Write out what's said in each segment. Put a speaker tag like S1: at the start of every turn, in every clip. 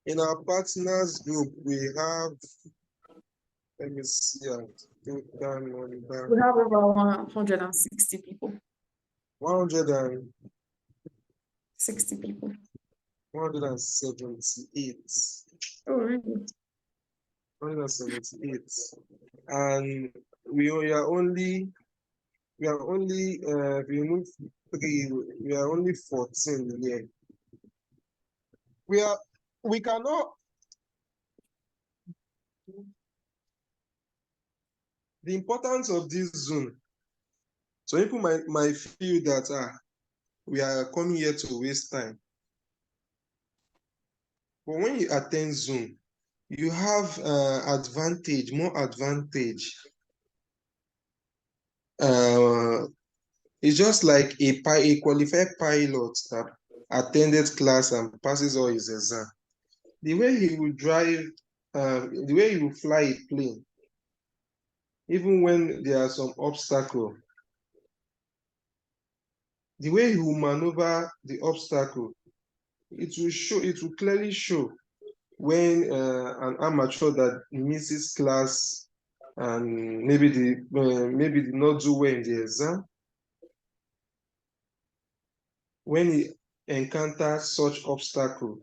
S1: in our partners group, we have, let me see, total number.
S2: We have over 160 people.
S1: 160
S2: people.
S1: 178.
S2: Oh, really?
S1: 178. And we are only remove 3, we are only 14 here. We cannot. The importance of this Zoom. So people might feel that we are coming here to waste time. But when you attend Zoom, you have more advantage. It's just like a qualified pilot that attended class and passes all his exam. The way he will drive, the way he will fly a plane, even when there are some obstacle, the way he will maneuver the obstacle, it will clearly show when an amateur that misses class and maybe did not do well in the exam. When he encounters such obstacle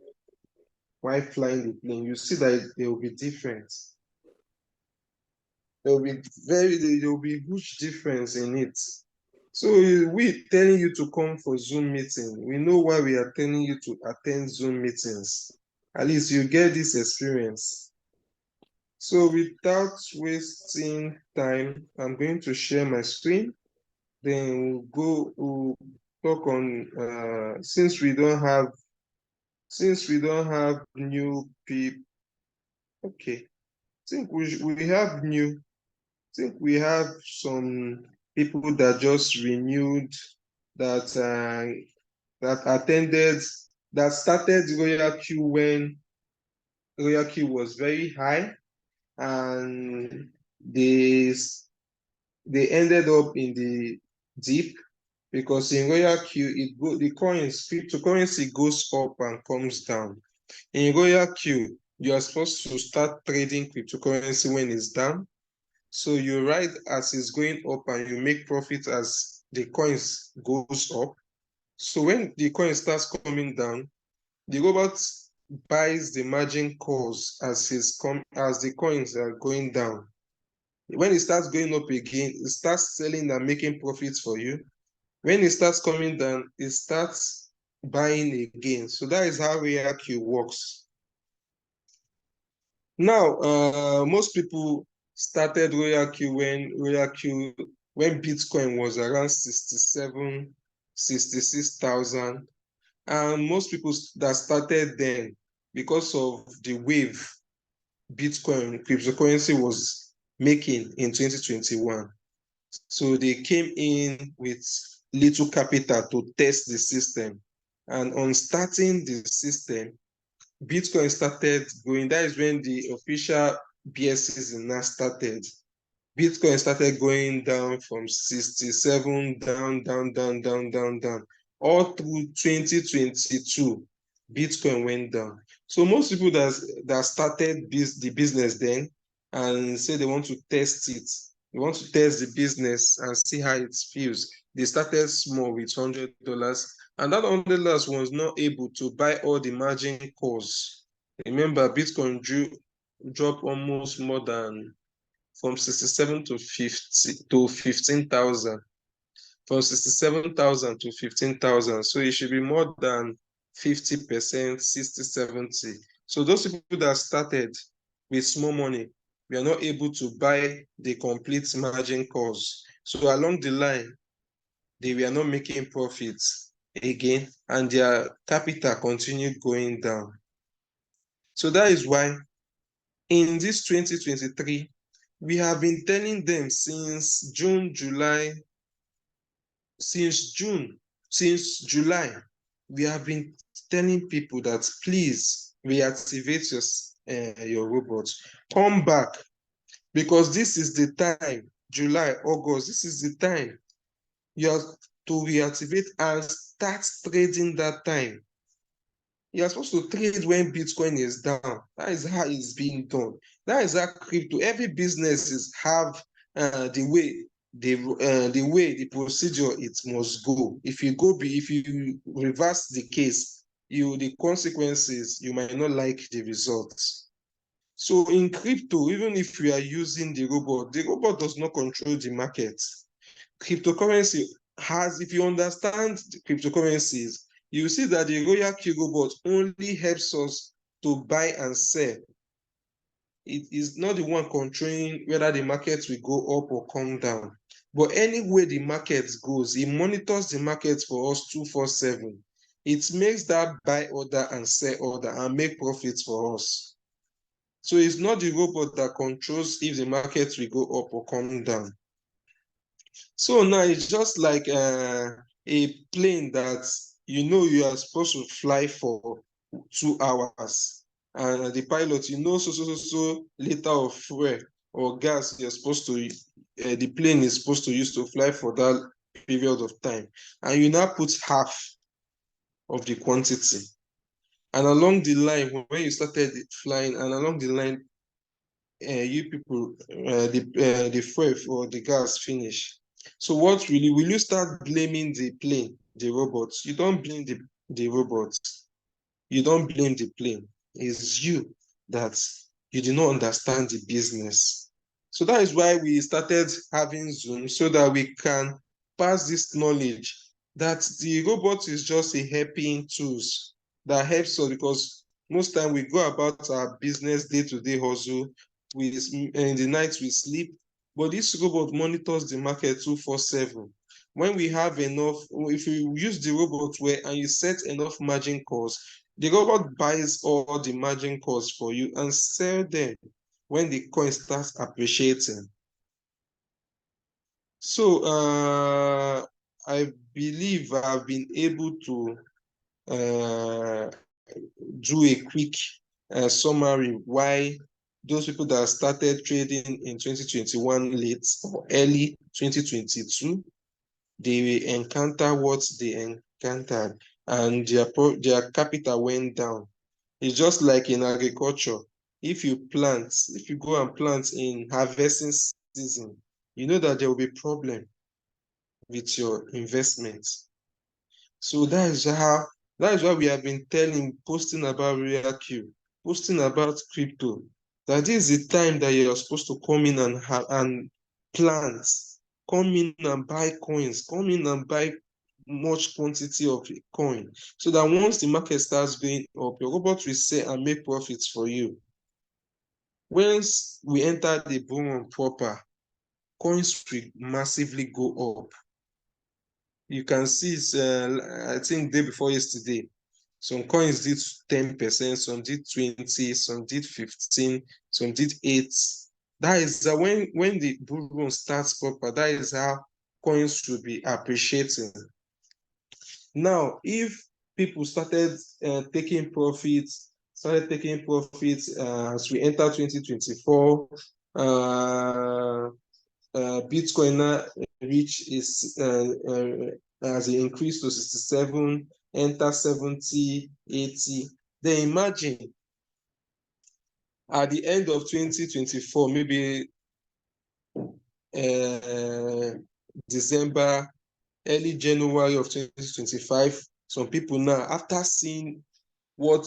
S1: while flying the plane, you see that there will be different. There will be huge difference in it. So we telling you to come for Zoom meeting. We know why we are telling you to attend Zoom meetings. At least you get this experience. So without wasting time, I'm going to share my screen. Then we'll talk on since we don't have new people. Okay, I think we have new. I think we have some people that just renewed, that started Royalq when Royalq was very high, and they ended up in the deep, because in Royalq the cryptocurrency goes up and comes down. In Royalq, you are supposed to start trading cryptocurrency when it's down. So you ride as it's going up and you make profit as the coins goes up. So when the coin starts coming down, the robot buys the margin calls as the coins are going down. When it starts going up again, it starts selling and making profits for you. When it starts coming down, it starts buying again. So that is how Royalq works. Now, most people started Royalq when Bitcoin was around 66,000. And most people that started then, because of the wave Bitcoin cryptocurrency was making in 2021. So they came in with little capital to test the system. And on starting the system, Bitcoin started going. That is when the official bear season now started. Bitcoin started going down from 67, down. All through 2022, Bitcoin went down. So most people that started the business then and say they want to test it, they want to test the business and see how it feels. They started small with $100, and that $100 was not able to buy all the margin calls. Remember, Bitcoin dropped almost more than from 67 to 15,000. From 67,000 to 15,000. So it should be more than 50%, 60, 70. So those people that started with small money, we are not able to buy the complete margin calls. So along the line, they were not making profits again, and their capital continued going down. So that is why in this 2023, we have been telling them since July, we have been telling people that please reactivate your robots. Come back, because this is the time, July, August, this is the time. to reactivate and start trading that time. You are supposed to trade when Bitcoin is down. That is how it's being done. That is how crypto, every businesses have the procedure it must go. If you reverse the case, the consequences, you might not like the results. So in crypto, even if we are using the robot does not control the market. Cryptocurrency has, if you understand the cryptocurrencies, you see that the Royalq robot only helps us to buy and sell. It is not the one controlling whether the market will go up or come down. But anyway the market goes, it monitors the market for us 247. It makes that buy order and sell order and make profits for us. So it's not the robot that controls if the market will go up or come down. So now it's just like a plane that you are supposed to fly for 2 hours. And the pilot, so liter of fuel or gas the plane is supposed to use to fly for that period of time. And you now put half of the quantity. And along the line, when you started flying, and along the line, you people, the fuel or the gas finish. So what will you start blaming the plane, the robots? You don't blame the robots. You don't blame the plane. It's you that you do not understand the business. So that is why we started having Zoom, so that we can pass this knowledge that the robot is just a helping tools that helps us, because most time we go about our business day-to-day hustle. In the night we sleep, but this robot monitors the market 247. When we have enough, if you use the robot well and you set enough margin calls, the robot buys all the margin calls for you and sell them when the coin starts appreciating. So I believe I've been able to do a quick summary why those people that started trading in 2021 late or early 2022, they encounter what they encountered, and their capital went down. It's just like in agriculture. If you go and plant in harvesting season, you know that there will be problem with your investment. So that is why we have been posting about Royalq, posting about crypto, that this is the time that you're supposed to come in and plant, come in and buy coins, come in and buy much quantity of a coin, so that once the market starts going up, your robot will sell and make profits for you. Once we enter the Bullrun proper, coins will massively go up. You can see I think day before yesterday, some coins did 10%, some did 20, some did 15, some did 8. That is when the bull run starts proper, that is how coins should be appreciating. Now, if people started taking profits as we enter 2024, Bitcoin now as it increased to 67, enter 70, 80. Then imagine at the end of 2024, maybe December, early January of 2025, some people now, after seeing what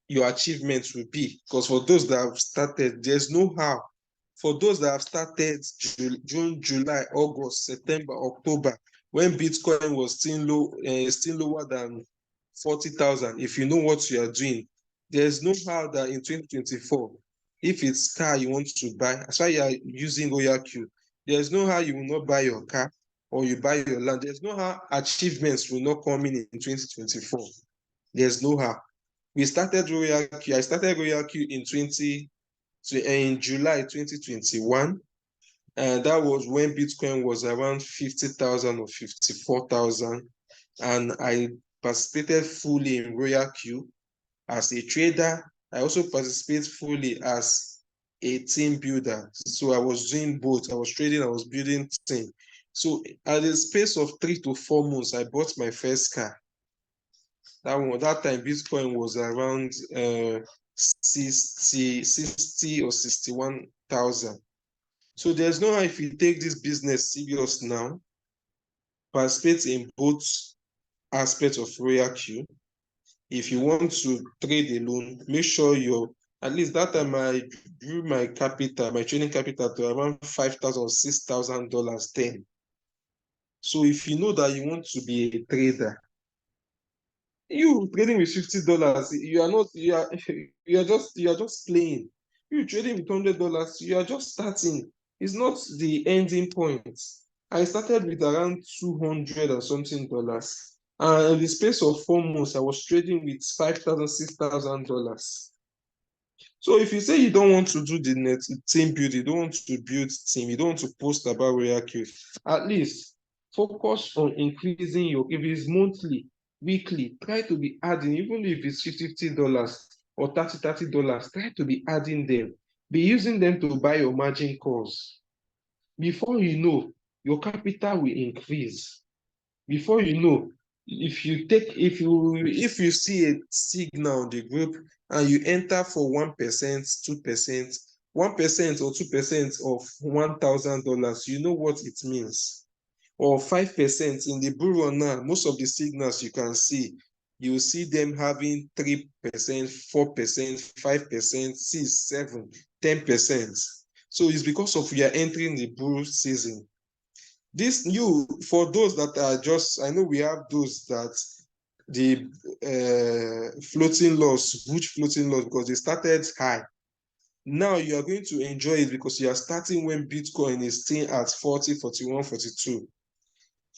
S1: your achievements will be, because for those that have started, there's no how. For those that have started June, July, August, September, October, when Bitcoin was still lower than 40,000, if you know what you are doing, there's no how that in 2024, if it's car you want to buy, as far as you are using Royalq, there's no how you will not buy your car or you buy your land. There's no how achievements will not come in 2024. There's no how. I started Royalq in July 2021, and that was when Bitcoin was around 50,000 or 54,000, and I participated fully in Royalq as a trader. I also participate fully as a team builder. So I was doing both. I was trading, I was building team. So at the space of 3 to 4 months, I bought my first car. That time Bitcoin was around 60 or 61,000. So there's no how, if you take this business serious now, participate in both aspects of Royalq. If you want to trade alone, make sure you're, at least that time I grew my capital, my trading capital, to around $5,000 or $6,000 then. So if you know that you want to be a trader, you trading with $50, you are not, you are just playing. You trading with $100, you are just starting. It's not the ending point. I started with around 200 and something dollars. And in the space of 4 months, I was trading with $5,000, $6,000. So if you say you don't want to do the net team building, you don't want to build team, you don't want to post about Royalq, at least focus on increasing your, if it's monthly, weekly, try to be adding, even if it's $50 or $30, try to be adding them. Be using them to buy your margin calls. Before you know, your capital will increase. Before you know, if you see a signal on the group and you enter for 1%, 2%, 1% or 2% of $1,000, you know what it means. Or 5% in the Bullrun now, most of the signals you can see, you see them having 3%, 4%, 5%, 6, 7, 10%. So it's because of we are entering the bull season. This new, for those that are just, I know we have those that the floating loss, huge floating loss, because they started high. Now you are going to enjoy it because you are starting when Bitcoin is still at 40, 41, 42.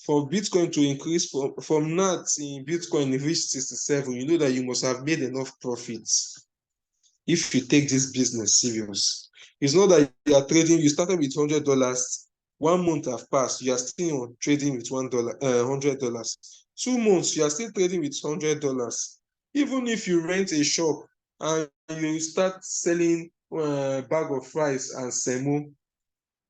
S1: For Bitcoin to increase from now in Bitcoin reach 67, you know that you must have made enough profits if you take this business serious. It's not that you are trading, you started with $100, 1 month have passed, you are still trading with $100. 2 months, you are still trading with $100. Even if you rent a shop and you start selling bag of rice and semo,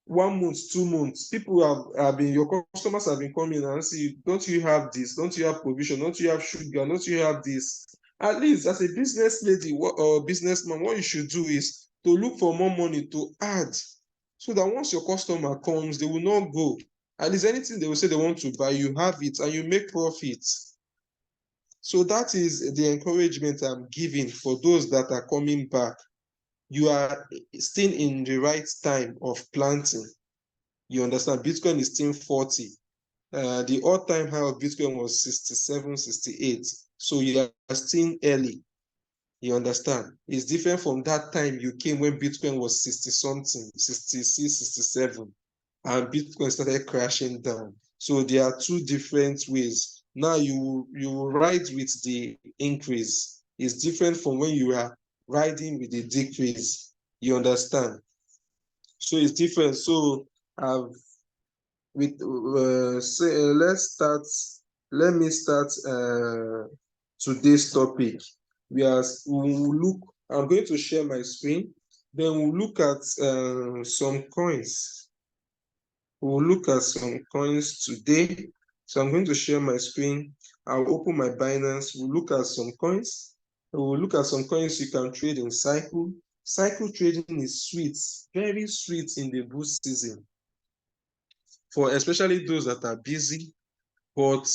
S1: 1 month, 2 months, people have been, your customers have been coming and say, don't you have this? Don't you have provision? Don't you have sugar? Don't you have this? At least as a business lady or businessman, what you should do is to look for more money to add, so that once your customer comes, they will not go. At least anything they will say they want to buy, you have it and you make profits. So that is the encouragement I'm giving for those that are coming back. You are still in the right time of planting. You understand? Bitcoin is still 40. The all-time high of Bitcoin was 67, 68. So you are still early. You understand? It's different from that time you came when Bitcoin was 60 something, 66, 67, and Bitcoin started crashing down. So there are two different ways. Now you ride with the increase. It's different from when you are riding with the decrease. You understand? So it's different. So I've with let me start today's topic. We will look, I'm going to share my screen, then we'll look at some coins. We'll look at some coins today. So I'm going to share my screen. I'll open my Binance. We'll look at some coins. We'll look at some coins you can trade in cycle. Cycle trading is sweet, very sweet in the bull season, for especially those that are busy, but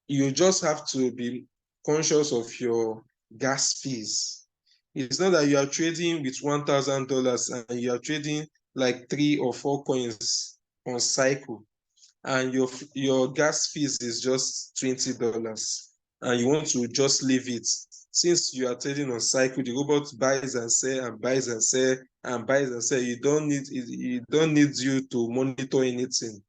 S1: you just have to be conscious of your gas fees. It's not that you are trading with $1,000 and you are trading like 3 or 4 coins on cycle, and your gas fees is just $20, and you want to just leave it. Since you are trading on cycle, the robot buys and sell and buys and sell and buys and sell. You don't need you to monitor anything.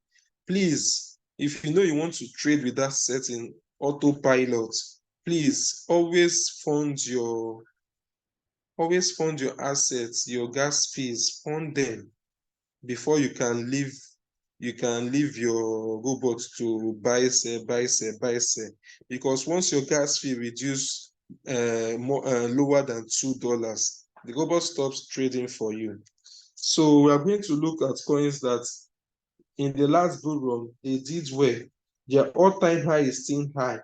S1: Please, if you know you want to trade with that setting autopilot, please always fund your assets, your gas fees, fund them before you can leave your robot to buy, sell, buy, sell, buy, sell. Because once your gas fee reduce lower than $2, the robot stops trading for you. So we are going to look at coins that in the last bull run, they did well. Their all-time high is still high.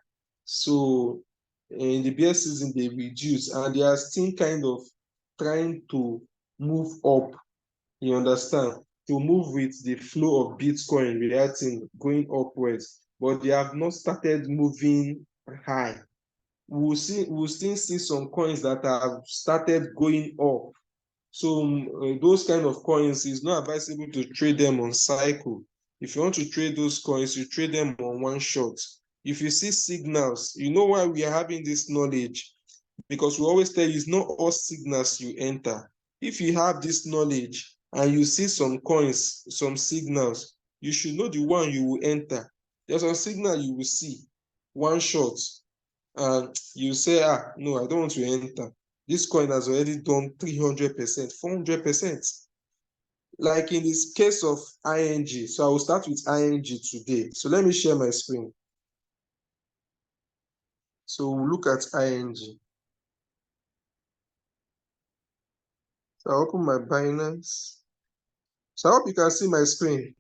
S1: So in the bear season, they reduce and they are still kind of trying to move up. You understand? To move with the flow of Bitcoin reacting, going upwards, but they have not started moving high. We'll still see some coins that have started going up. So those kind of coins, is not advisable to trade them on cycle. If you want to trade those coins, you trade them on one shot. If you see signals, you know why we are having this knowledge, because we always tell you it's not all signals you enter. If you have this knowledge and you see some coins, some signals, you should know the one you will enter. There's some signal you will see one shot and you say, no, I don't want to enter. This coin has already done 300%, 400%. Like in this case of ING. So I will start with ING today. So let me share my screen. So we'll look at ING. So I open my Binance. So I hope you can see my screen.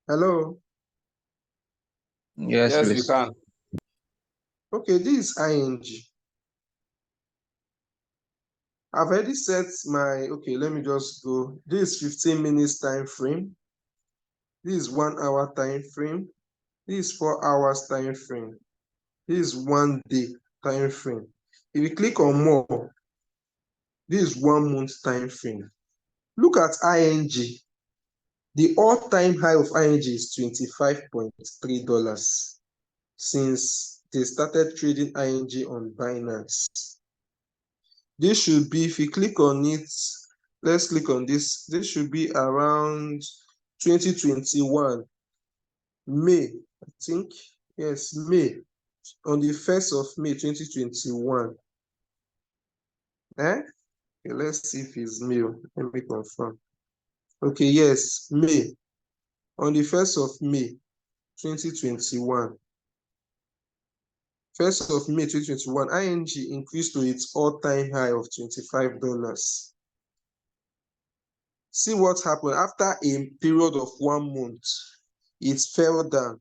S1: Hello?
S3: Yes,
S4: Yes, we
S3: please.
S4: can.
S1: Okay, this is ING. I've already set my, okay, let me just go. This is 15 minutes time frame. This is 1 hour time frame. This is 4 hours time frame. This is 1 day time frame. If you click on more, this is 1 month time frame. Look at ING. The all-time high of ING is $25.3 since they started trading ING on Binance. This should be, if you click on it, let's click on this. This should be around 2021, May, I think. Yes, May. On the 1st of May 2021. Okay, let's see if it's May. Let me confirm. Okay, yes, May. On the 1st of May 2021. 1st of May 2021, ING increased to its all-time high of $25. See what happened after a period of 1 month. It fell down.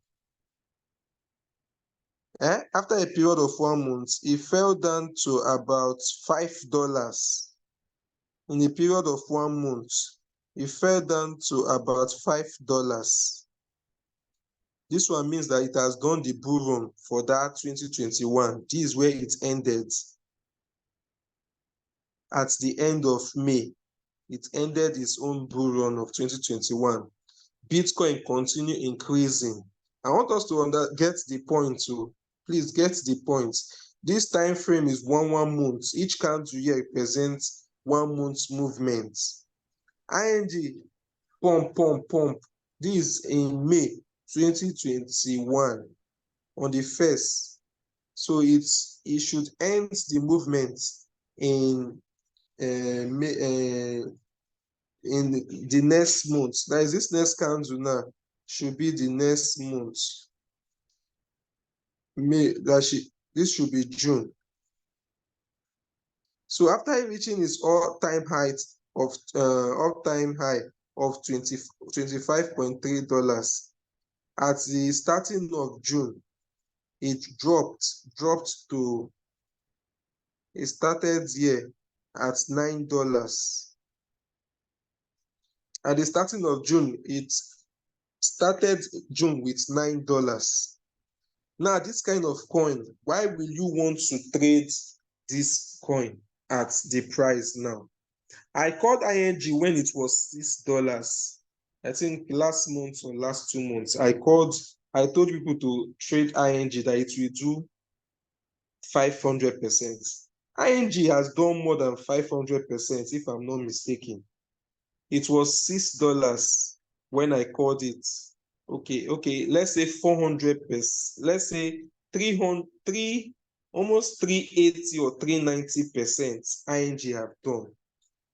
S1: After a period of 1 month, it fell down to about $5. In a period of 1 month, it fell down to about $5. This one means that it has done the bull run for that 2021. This is where it ended. At the end of May, it ended its own bull run of 2021. Bitcoin continue increasing. I want us to get the point too. Please get the point. This time frame is 1 month. Each candle here represents 1 month's movement. ING pump. This is in May 2021 on the 1st. So it should end the movement in May, in the next month. That is, this next candle now should be the next month. May, this should be June. So after reaching its all-time high of $25.3 at the starting of June, it dropped to, it started here at $9. At the starting of June, it started June with $9. Now, this kind of coin, why will you want to trade this coin at the price now? I called ING when it was $6. I think last month or last 2 months, I told people to trade ING that it will do 500%. ING has done more than 500%, if I'm not mistaken. It was $6 when I called it. Okay, let's say 400%. Let's say 300, almost 380 or 390% ING have done.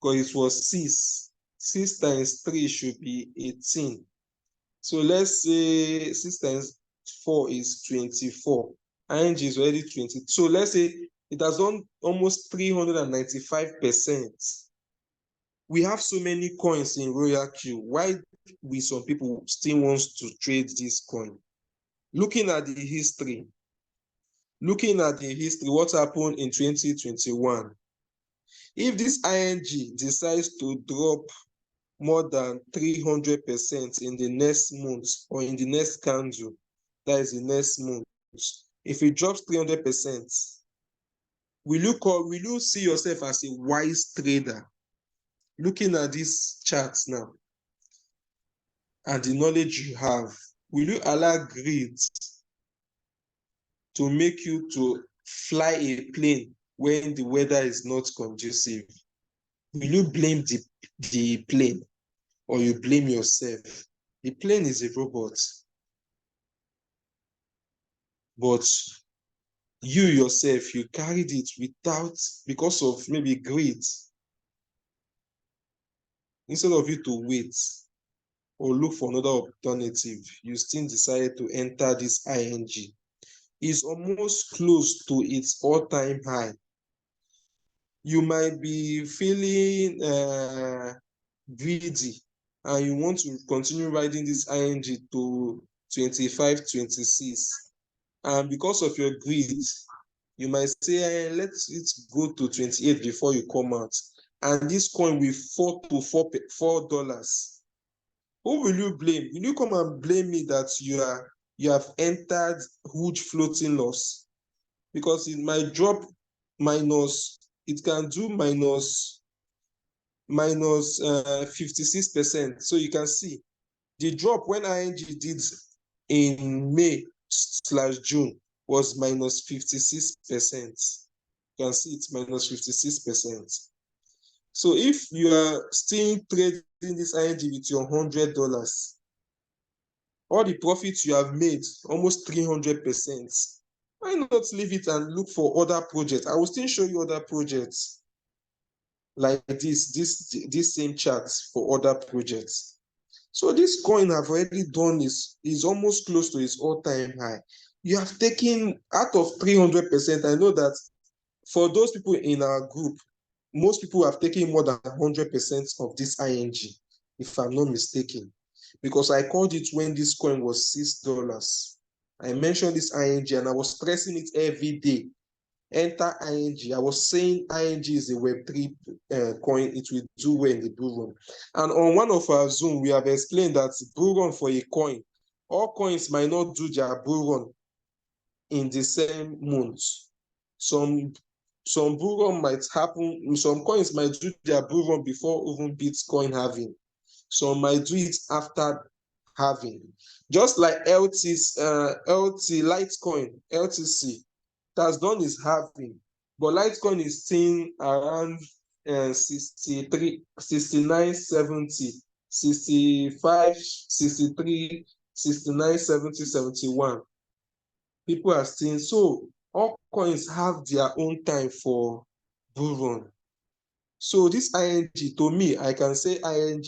S1: Because it was 6. 6 times 3 should be 18. So let's say 6 times 4 is 24. ING is already 20. So let's say it has done almost 395%. We have so many coins in Royalq. Why we some people still want to trade this coin? Looking at the history, what happened in 2021? If this ING decides to drop more than 300% in the next month or in the next candle, that is the next month, if it drops 300%, will you see yourself as a wise trader? Looking at these charts now and the knowledge you have, will you allow greed to make you to fly a plane when the weather is not conducive? Will you blame the plane or you blame yourself? The plane is a robot, but you yourself, you carried it because of maybe greed. Instead of you to wait or look for another alternative, you still decided to enter this ING. It's almost close to its all-time high. You might be feeling greedy and you want to continue riding this ING to 25, 26. And because of your greed, you might say, let it go to 28 before you come out. And this coin will fall to $4. Who will you blame? Will you come and blame me that you have entered huge floating loss? Because it might drop it can do minus 56%. So you can see the drop when ING did in May/June was minus 56%. You can see it's minus 56%. So if you are still trading this ING with your $100, all the profits you have made, almost 300%, why not leave it and look for other projects? I will still show you other projects like this same chart for other projects. So this coin I've already done is almost close to its all-time high. You have taken out of 300%. I know that for those people in our group, most people have taken more than 100% of this ING, if I'm not mistaken, because I called it when this coin was $6. I mentioned this ING and I was stressing it every day. Enter ING. I was saying ING is a Web3 coin. It will do well in the Bullrun. And on one of our Zoom, we have explained that Bullrun for a coin, all coins might not do their Bullrun in the same month. Some Bullrun might happen, some coins might do their Bullrun before even Bitcoin halving. Some might do it after halving. Just like Litecoin, LTC, has done its halving, but Litecoin is still around 63, 69, 70, 65, 63, 69, 70, 71. People are still, so all coins have their own time for Bullrun. So this ING, to me, I can say ING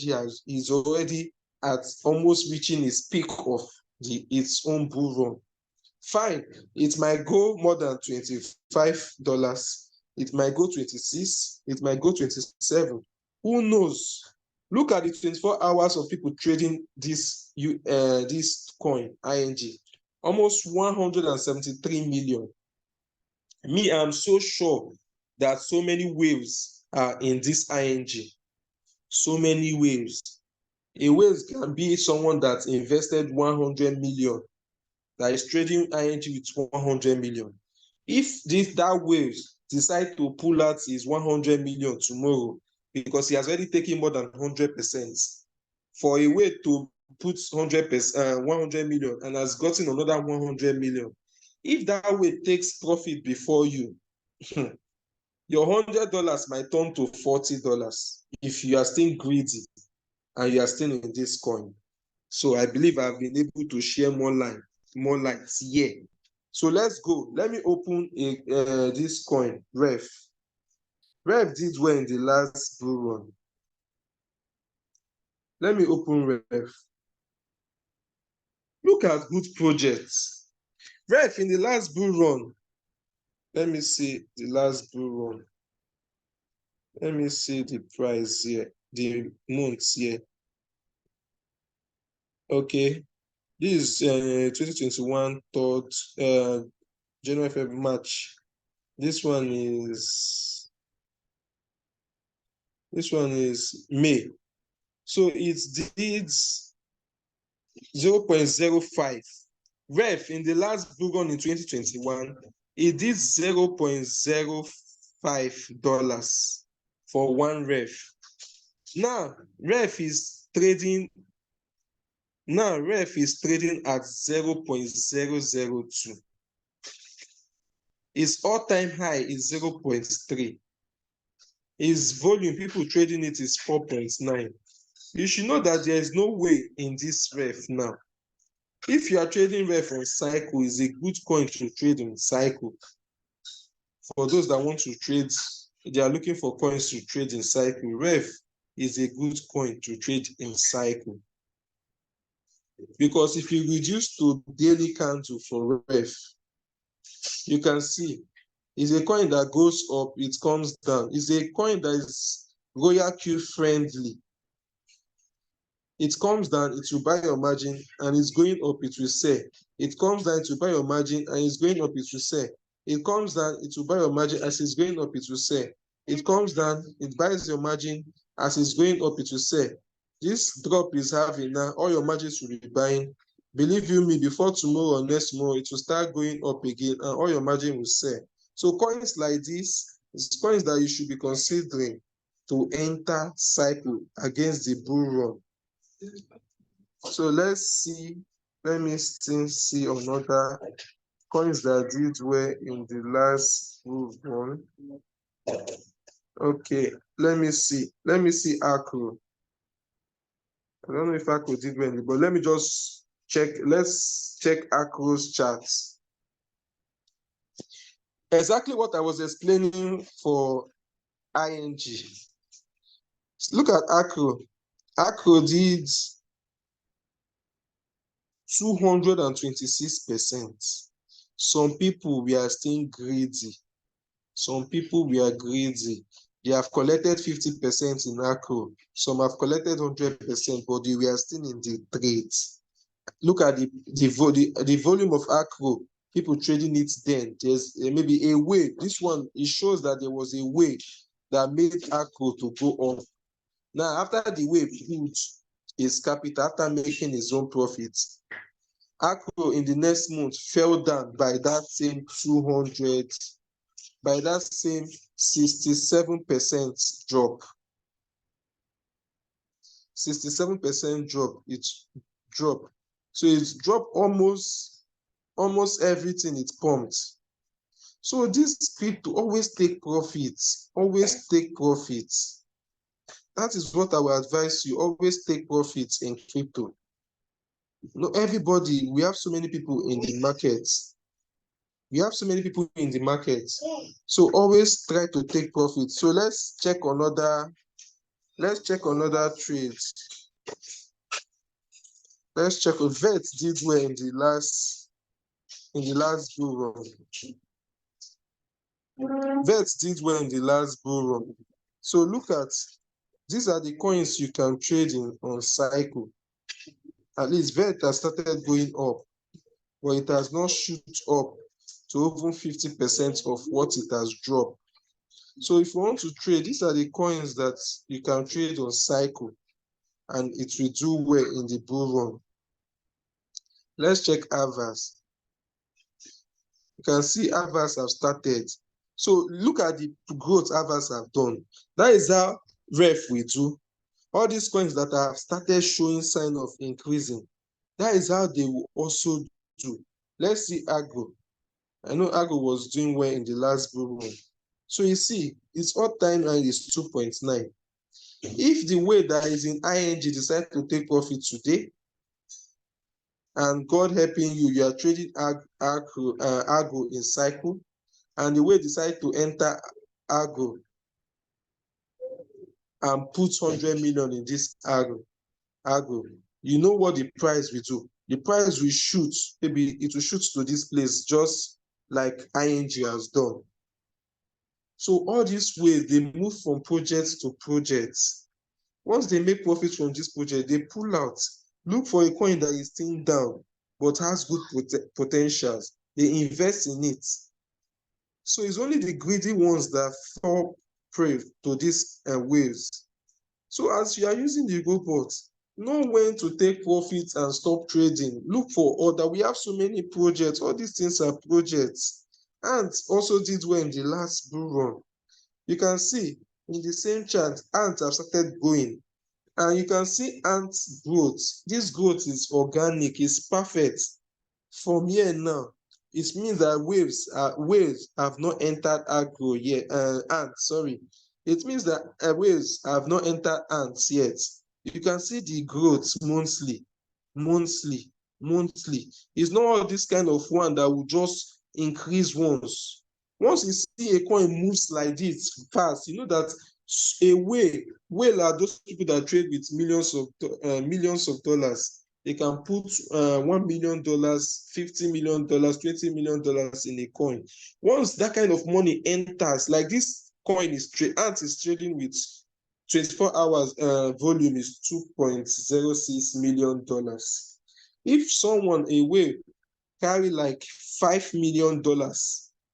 S1: is already at almost reaching its peak of its own Bullrun. Fine, it might go more than $25. It might go 26, it might go 27. Who knows? Look at the 24 hours of people trading this coin, ING. Almost 173 million. Me, I'm so sure that so many waves are in this ING. So many waves. A wave can be someone that invested 100 million, that is trading ING with 100 million. If that wave decide to pull out his 100 million tomorrow, because he has already taken more than 100%, for a way to put 100 million and has gotten another 100 million, if that way takes profit before you, your $100 might turn to $40 if you are still greedy and you are still in this coin. So I believe I've been able to share more light here. So let's go. Let me open this coin, Ref. Ref did well in the last Bullrun. Let me open Ref. Look at good projects. Ref in the last Bullrun. Let me see the last Bullrun. Let me see the price here. the months here. Okay, this is 2021 third, January, February, March. This one is May. So it did 0.05. Ref in the last Bullrun in 2021, it did $0.05 for one ref. Now ref is trading at 0.002. Its all-time high is 0.3. Its volume, people trading it, is 4.9. You should know that there is no way in this ref now. If you are trading ref on cycle, is a good coin to trade on cycle. For those that want to trade, they are looking for coins to trade in cycle. Ref is a good coin to trade in cycle. Because if you reduce to daily candle for ref, you can see it's a coin that goes up, it comes down. It's a coin that is Royalq friendly. It comes down, it will buy your margin, and it's going up, it will sell. It comes down, it will buy your margin, and it's going up, it will sell. It comes down, it will buy your margin, as it's going up, it will sell. It comes down, it buys your margin, as it's going up, it will sell. This drop is having now, all your margins will be buying. Believe you me, before tomorrow or next tomorrow, it will start going up again, and all your margin will sell. So coins like this, it's coins that you should be considering to enter cycle against the bull run. So let's see, let me still see another coins that did well in the last one. Okay, let me see Acro. I don't know if Acro did well, but let me just check. Let's check Acro's charts. Exactly what I was explaining for ING. Look at Acro. Acro did 226%. Some people were still greedy. They have collected 50% in Acro. Some have collected 100%, but they were still in the trades. Look at the volume of Acro. People trading it then. There's maybe a way. This one, it shows that there was a way that made Acro to go up. Now, after the wave put his capital, after making his own profits, Acro in the next month fell down by that same 200, by that same 67% drop. 67% drop, it dropped. So it's dropped almost everything it pumped. So this crypto, always take profits. That is what I will advise you. Always take profits in crypto. No, everybody, we have so many people in the market. So always try to take profits. So let's check another trade. Let's check. Vet did well in the last bull run. Vet did well in the last bull run. So look at, these are the coins you can trade in on cycle. At least Vet has started going up, but it has not shoot up to even 50% of what it has dropped. So if you want to trade, these are the coins that you can trade on cycle, and it will do well in the bull run. Let's check Avas. You can see Avas have started. So look at the growth Avas have done. That is how Ref will do. All these coins that have started showing sign of increasing, that is how they will also do. Let's see Agro. I know Agro was doing well in the last bull run. So you see, its all-time high is 2.9. If the way that is in ING decide to take profit today, and God helping you, you are trading Agro in cycle, and the way decide to enter Agro and put 100 million in this Agro, you know what the price will do. The price will shoot, maybe it will shoot to this place, just like ING has done. So all these ways, they move from projects to projects. Once they make profit from this project, they pull out. Look for a coin that is still down but has good potentials. They invest in it. So it's only the greedy ones that fall prey to these waves. So as you are using the robot, know when to take profit and stop trading. Look for other. We have so many projects. All these things are projects. Ant also did well in the last bull run. You can see in the same chart, ants have started going. And you can see ants growth. This growth is organic, it's perfect. From here now, it means that waves have not entered agro yet. Ants, sorry. It means that waves have not entered ants yet. You can see the growth monthly, monthly, monthly. It's not all this kind of one that will just increase once. Once you see a coin moves like this fast, you know that a whale are those people that trade with millions of dollars. They can put $1 million, $50 million, $20 million in a coin. Once that kind of money enters, like this coin ant is trading with 24 hours volume is $2.06 million. If someone, a whale, carry like $5 million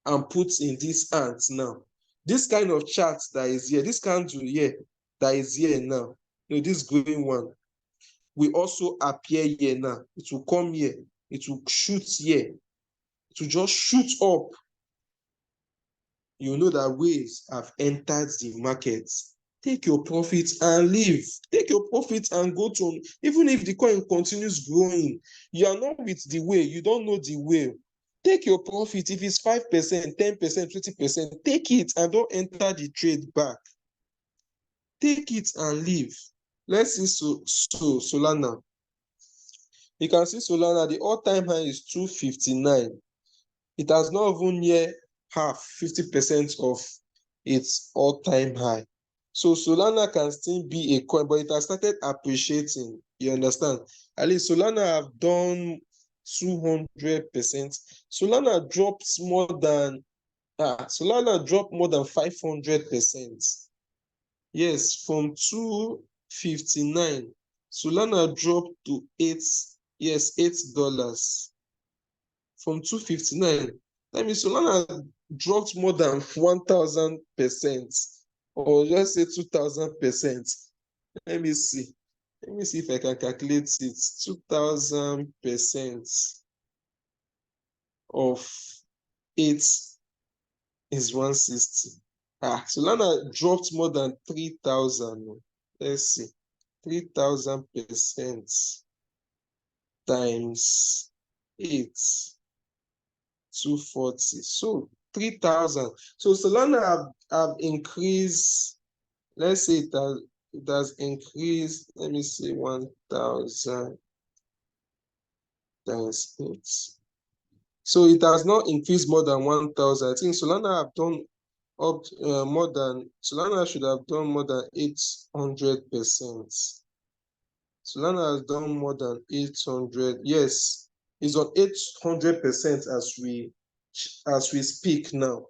S1: and put in this ant now, this kind of chart that is here, this candle here that is here now, this green one, will also appear here now. It will come here. It will shoot here. It will just shoot up. You know that waves have entered the market. Take your profit and leave. Take your profit and go to, even if the coin continues growing, you are not with the whale. You don't know the whale. Take your profit. If it's 5%, 10%, 20%, take it and don't enter the trade back. Take it and leave. Let's see Solana. You can see Solana, the all-time high is 259. It has not even near half, 50% of its all-time high. So Solana can still be a coin, but it has started appreciating. You understand? At least Solana have done 200%. Solana dropped more than 500%. Yes, from 259, Solana dropped to $8. From 259. That means Solana dropped more than 1,000%, or just say 2,000%. Let me see. Let me see if I can calculate it. 2,000% of 8 is 160. Solana dropped more than 3,000. Let's see. 3,000% times 8. 240. So 3,000. So Solana have increased. Let's say it has increased. Let me see, 1,000 times 8. So it has not increased more than 1,000. I think Solana have done up more than, Solana should have done more than 800%. Solana has done more than 800. Yes, it's on 800% as we speak now.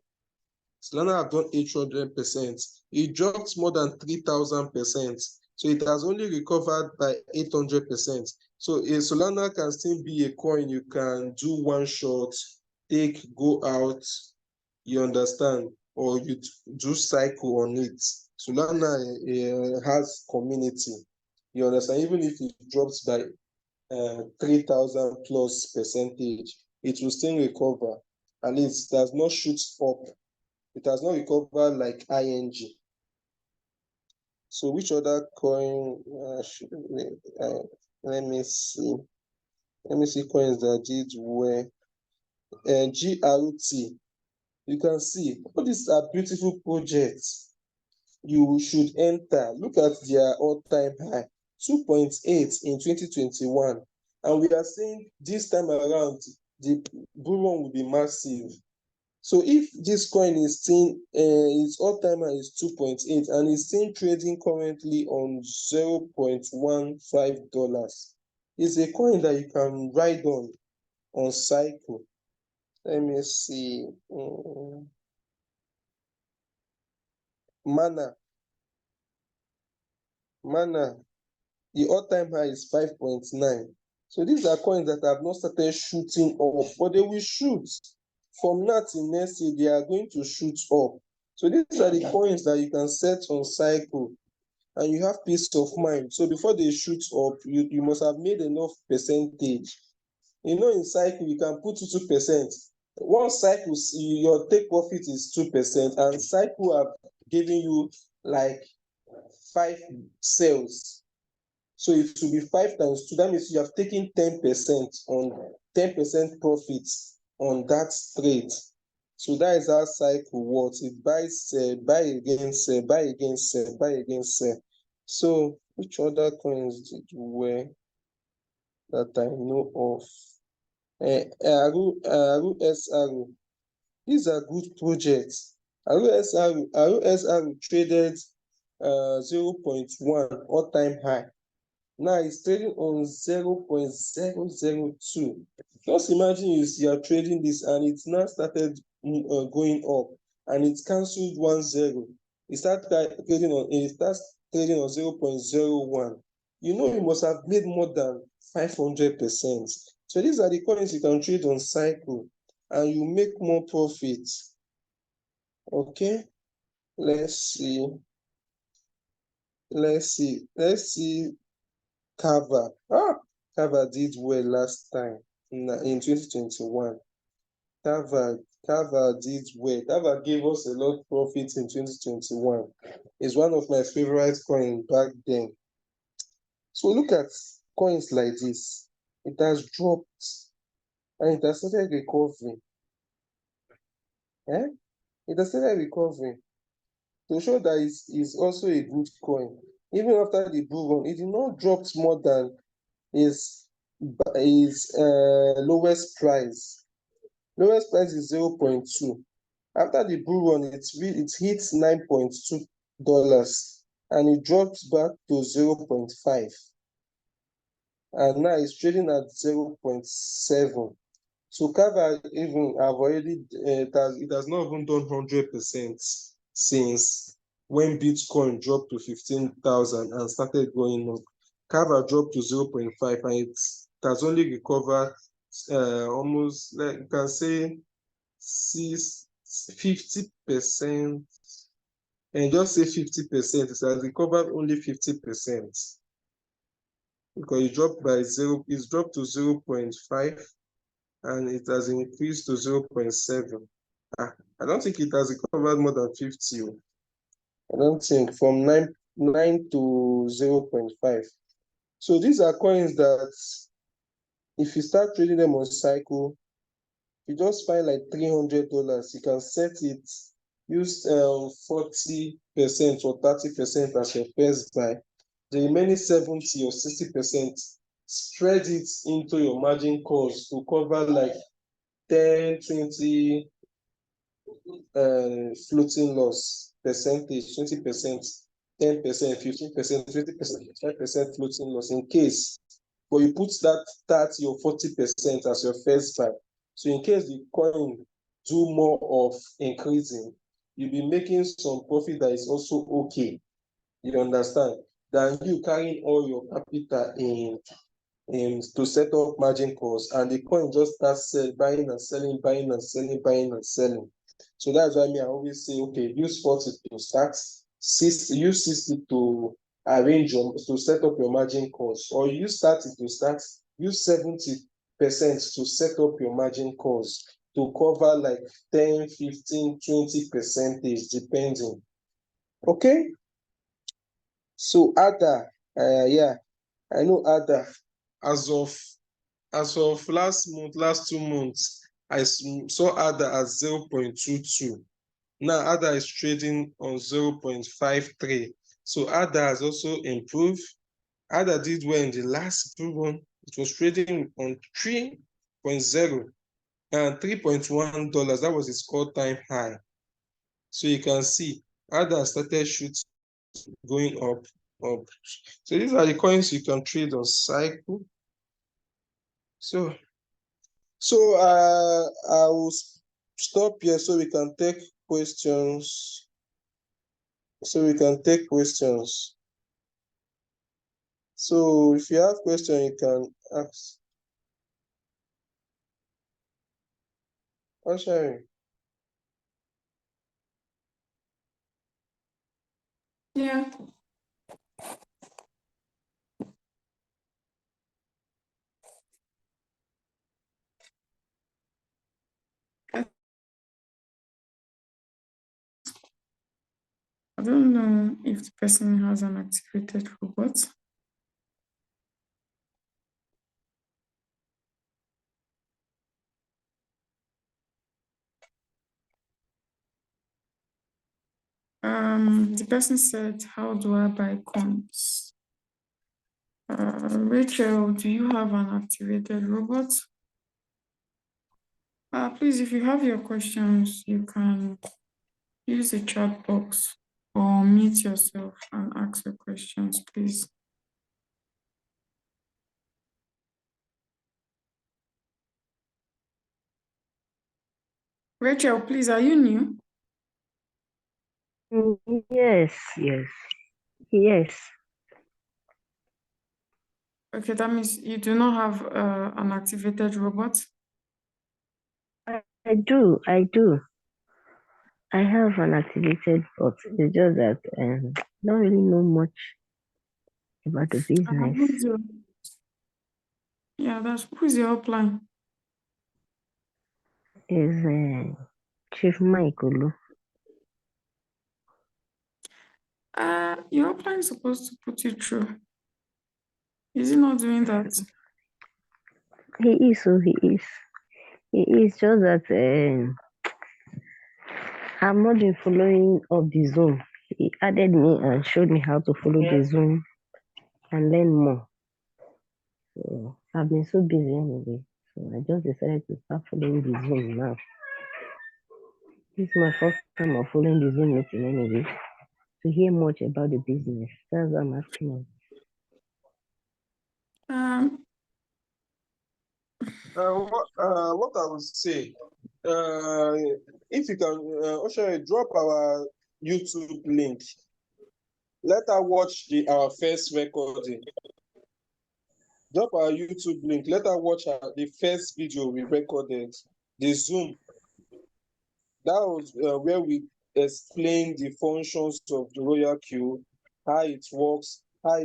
S1: Solana have done 800%. It dropped more than 3,000%. So it has only recovered by 800%. So a Solana can still be a coin you can do one shot, go out, you understand, or you do cycle on it. Solana has community, you understand. Even if it drops by 3,000 plus percentage, it will still recover. At least it does not shoot up. It has not recovered like ING. So which other coin let me see. Let me see coins that did well. GRT. You can see all these are beautiful projects. You should enter. Look at their all-time high, 2.8 in 2021. And we are saying this time around, the bull run will be massive. So if this coin is still, its all-time high is 2.8 and it's still trading currently on $0.15, it's a coin that you can ride on cycle. Let me see. Mana.
S3: Mana, the all-time high is 5.9. So these are coins that have not started shooting up, but they will shoot. From now till next year, they are going to shoot up. So these are the coins that you can set on cycle and you have peace of mind. So before they shoot up, you must have made enough percentage. You know, in cycle, you can put 2%. One cycle, your take profit is 2%, and cycle have given you like 5 sales. So it will be 5 times 2. That means you have taken 10% on 10% profits on that trade. So that is how cycle works. It buys, buy again, sell, buy again, sell, buy again, sell. So which other coins did you wear that I know of? Aru SRO. These are good projects. Aru SRO traded 0.1 all-time high. Now it's trading on 0.002. Just imagine you are trading this and it's now started going up and it cancelled 10. It starts trading on 0.01. You know you must have made more than 500%. So these are the coins you can trade on cycle and you make more profits. Okay, let's see. Cover. Cover did well last time in 2021. Cover did well. Cover gave us a lot of profit in 2021. It's one of my favorite coins back then. So look at coins like this. It has dropped and it has started recovering. It has started recovering to show that it's also a good coin. Even after the Bullrun, it did not drop more than his lowest price. Lowest price is 0.2. After the Bullrun, it hits $9.2 and it drops back to 0.5. And now it's trading at 0.7. So Kava even have already it has not even done 100% since when Bitcoin dropped to 15,000 and started going up. Kava dropped to 0.5 and it has only recovered almost, like you can say, 50%, and just say 50%. It has recovered only 50% because it dropped by it's dropped to 0.5 and it has increased to 0.7. I don't think it has recovered more than 50. I don't think, from 9 to 0.5. So these are coins that if you start trading them on cycle, you just find like $300, you can set it, use 40% or 30% as your first buy. The remaining 70 or 60%, spread it into your margin calls to cover like 10, 20 floating loss percentage, 20%, 10%, 15%, 20%, 5% floating loss in case. But you put that 30 or 40% as your first buy. So in case the coin do more of increasing, you'll be making some profit that is also okay. You understand? Than you carrying all your capital in to set up margin calls and the coin just starts buying and selling, buying and selling, buying and selling. So that's why I always say, okay, use 40 to start, use 60 to arrange to set up your margin calls, or use 30 to start, use 70% to set up your margin calls to cover like 10, 15, 20% depending. Okay? So Ada, yeah, I know Ada. As of last 2 months, I saw Ada at 0.22. Now Ada is trading on 0.53. So Ada has also improved. Ada did well in the last Bullrun. It was trading on 3.0 and $3.1. That was its all-time high. So you can see Ada started shooting, going up. So these are the coins you can trade on cycle. So I will stop here so we can take questions. So if you have question, you can ask. Ashari.
S2: Yeah. I don't know if the person has an activated robot. The person said, how do I buy coins? Rachel, do you have an activated robot? Please, if you have your questions, you can use the chat box or mute yourself and ask your questions, please. Rachel, please, are you new?
S4: Yes, yes, yes.
S2: Okay, that means you do not have an activated robot?
S4: I do. I have an activated, but it's just that don't really know much about the business.
S2: Who's your upline?
S4: Is Chief Michael.
S2: Your upline is supposed to put you through. Is he not doing that?
S4: He is, so he is. He is just that I'm not been following up the Zoom. He added me and showed me how to follow the Zoom and learn more. So I've been so busy anyway. So I just decided to start following the Zoom now. This is my first time of following the Zoom meeting anyway. To hear much about the business. That's what I'm asking.
S3: What I would say, if you can, Oshari, drop our YouTube link. Let her watch our first recording. Drop our YouTube link. Let her watch the first video we recorded, the Zoom. That was where we explained the functions of the Royalq, how it works, how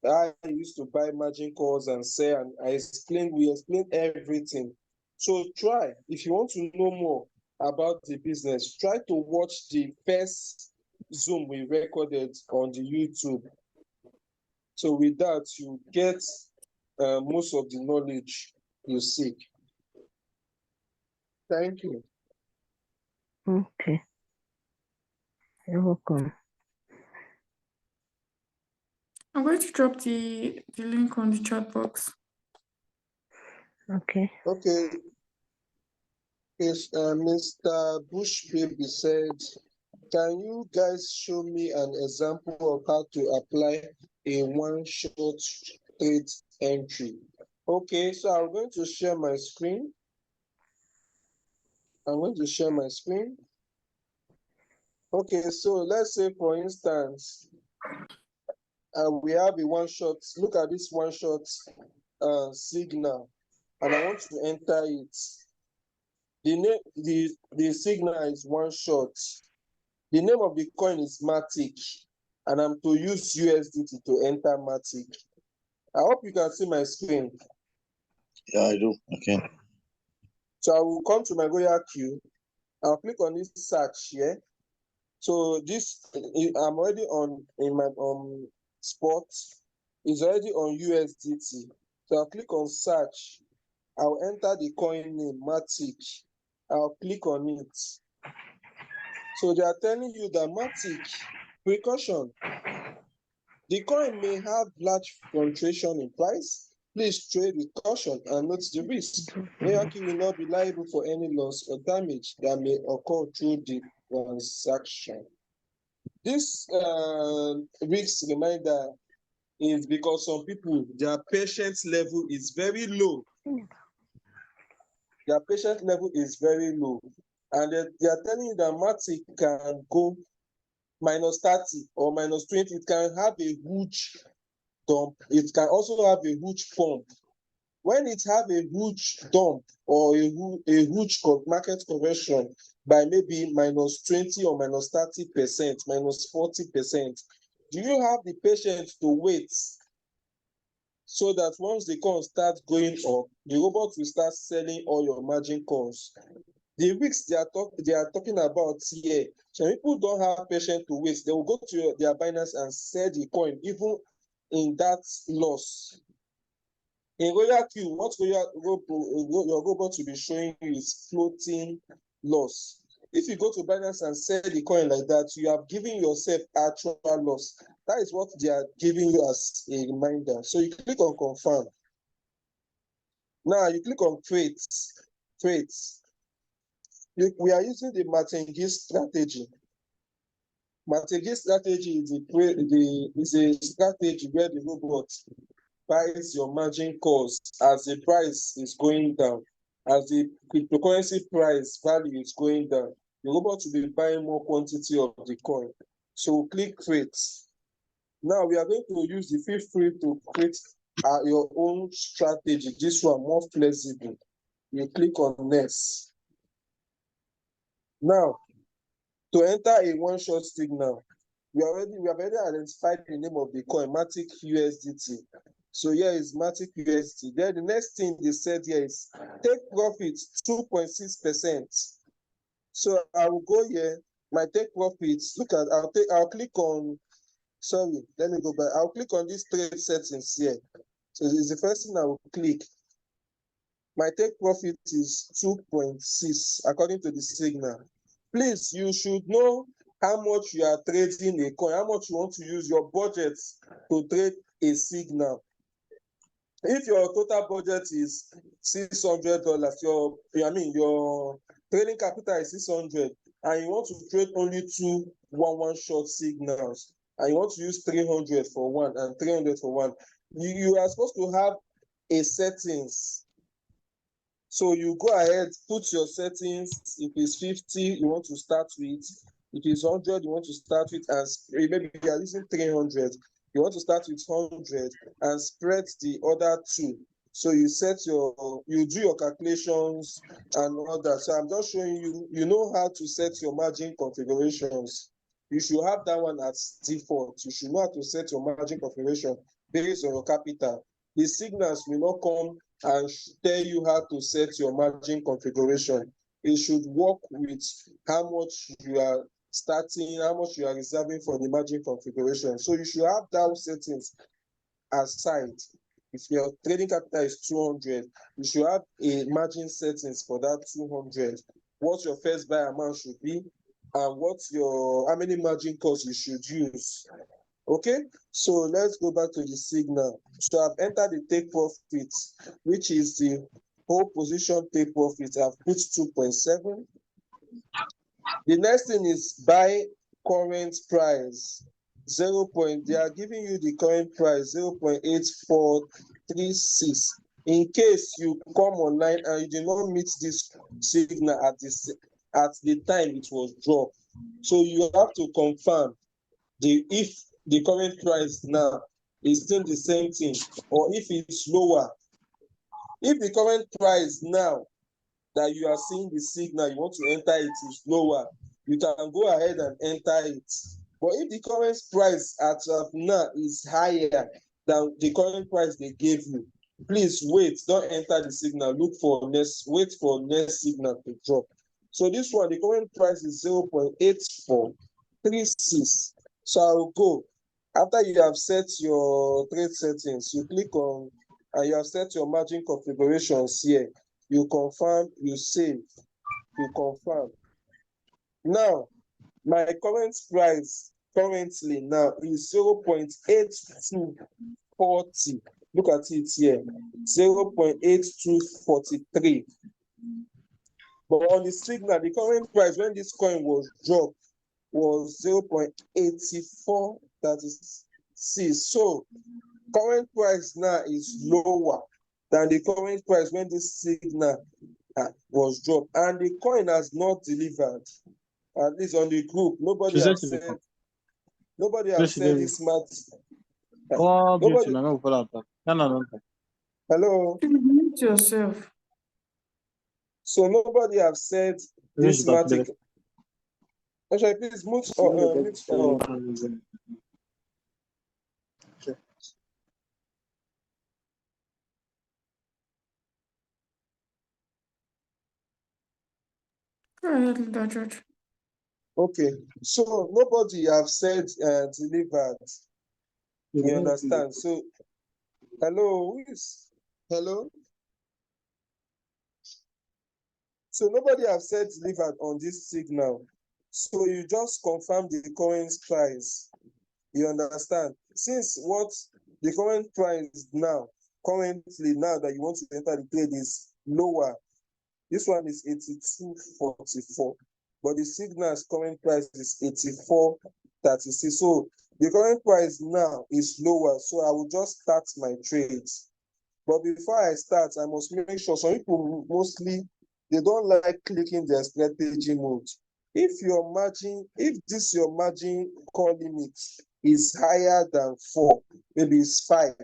S3: I used to buy margin calls and sell, and we explained everything. So try, if you want to know more about the business, try to watch the first Zoom we recorded on the YouTube. So with that, you get most of the knowledge you seek. Thank you.
S4: Okay. You're welcome.
S2: I'm going to drop the link on the chat box.
S4: Okay.
S3: Okay. Yes, Mr. Bush Baby said, can you guys show me an example of how to apply a one-shot trade entry? Okay, so I'm going to share my screen. Okay, so let's say, for instance, we have a one-shot. Look at this one-shot signal, and I want to enter it. The signal is one shot. The name of the coin is Matic, and I'm to use USDT to enter Matic. I hope you can see my screen.
S5: Yeah, I do. Okay.
S3: So I will come to my Royalq. I'll click on this search here. So this, I'm already in my spot. It's already on USDT. So I'll click on search. I'll enter the coin name Matic. I'll click on it. So they are telling you that Matic, precaution. The coin may have large fluctuation in price. Please trade with caution and note the risk. Royalq will not be liable for any loss or damage that may occur through the transaction. This risk reminder is because some people, their patience level is very low. Their patience level is very low. And they are telling you that Matic can go -30 or -20. It can have a huge dump. It can also have a huge pump. When it have a huge dump or a huge market correction by maybe -20 or -30%, -40%, do you have the patience to wait so that once the coin starts going up, the robot will start selling all your margin calls? The risks they are talking about here, some people don't have patience to wait. They will go to their Binance and sell the coin even in that loss. In Royalq, what your robot will be showing you is floating loss. If you go to Binance and sell the coin like that, you have given yourself actual loss. That is what they are giving you as a reminder. So you click on confirm. Now you click on trades. We are using the martingale strategy. Martingale strategy is a strategy where the robot buys your margin calls as the price is going down, as the cryptocurrency price value is going down. The robot will be buying more quantity of the coin. So click create. Now we are going to use the feel free to create your own strategy. This one more flexible. You click on next. Now, to enter a one-shot signal, we have already identified the name of the coin, Matic USDT. So here is Matic USDT. Then the next thing they said here is take profit 2.6%. So I will go here, my take profits. Look at I'll click on, sorry, let me go back. I'll click on this trade settings here. So this is the first thing I will click. My take profit is 2.6 according to the signal. Please, you should know how much you are trading a coin, how much you want to use your budget to trade a signal. If your total budget is $600, your trading capital is 600, and you want to trade only two one shot signals, and you want to use 300 for one and 300 for one, you are supposed to have a settings. So you go ahead, put your settings. If it's 50, you want to start with. If it's 100, you want to start with, and maybe you are using 300. You want to start with 100 and spread the other two. So you do your calculations and all that. So I'm just showing you, you know how to set your margin configurations. You should have that one as default. You should know how to set your margin configuration based on your capital. The signals will not come and tell you how to set your margin configuration. It should work with how much you are starting, how much you are reserving for the margin configuration. So you should have those settings aside. If your trading capital is 200, you should have a margin settings for that 200. What your first buy amount should be, and how many margin calls you should use. Okay, so let's go back to the signal. So I've entered the take profit, which is the whole position take profit. I've put 2.7. The next thing is buy current price. They are giving you the current price 0.8436. In case you come online and you did not meet this signal at the time it was dropped, so you have to confirm if the current price now is still the same thing, or if it's lower. If the current price now that you are seeing the signal you want to enter it is lower, you can go ahead and enter it. But if the current price as of now is higher than the current price they gave you, please wait, don't enter the signal. Wait for next signal to drop. So this one, the current price is 0.8436. So I'll go. After you have set your trade settings, you click on, and you have set your margin configurations here. You confirm, you save, you confirm. Now, my current price currently now is 0.8240. Look at it here, 0.8243. But on the signal, the current price when this coin was dropped was 0.8436. So current price now is lower than the current price when this signal was dropped, and the coin has not delivered. At least on the group, nobody has said this
S5: Oh,
S3: Nobody.
S5: beauty. I know for that. No, no, no.
S3: Hello.
S2: Mute yourself.
S3: So nobody have said
S5: Finish
S3: this
S5: that. Let
S3: matic. Actually, please mute.
S2: Go ahead, Leader George.
S3: Okay. So nobody have said delivered. You understand? So hello, who is hello? So nobody have said delivered on this signal. So you just confirm the current price. You understand? Since what the current price now, currently now that you want to enter the trade is lower. This one is 82.44, but the signal's current price is 84.36. So the current price now is lower. So I will just start my trades. But before I start, I must make sure some people mostly they don't like clicking their strategy mode. If this your margin call limit is higher than 4, maybe it's 5.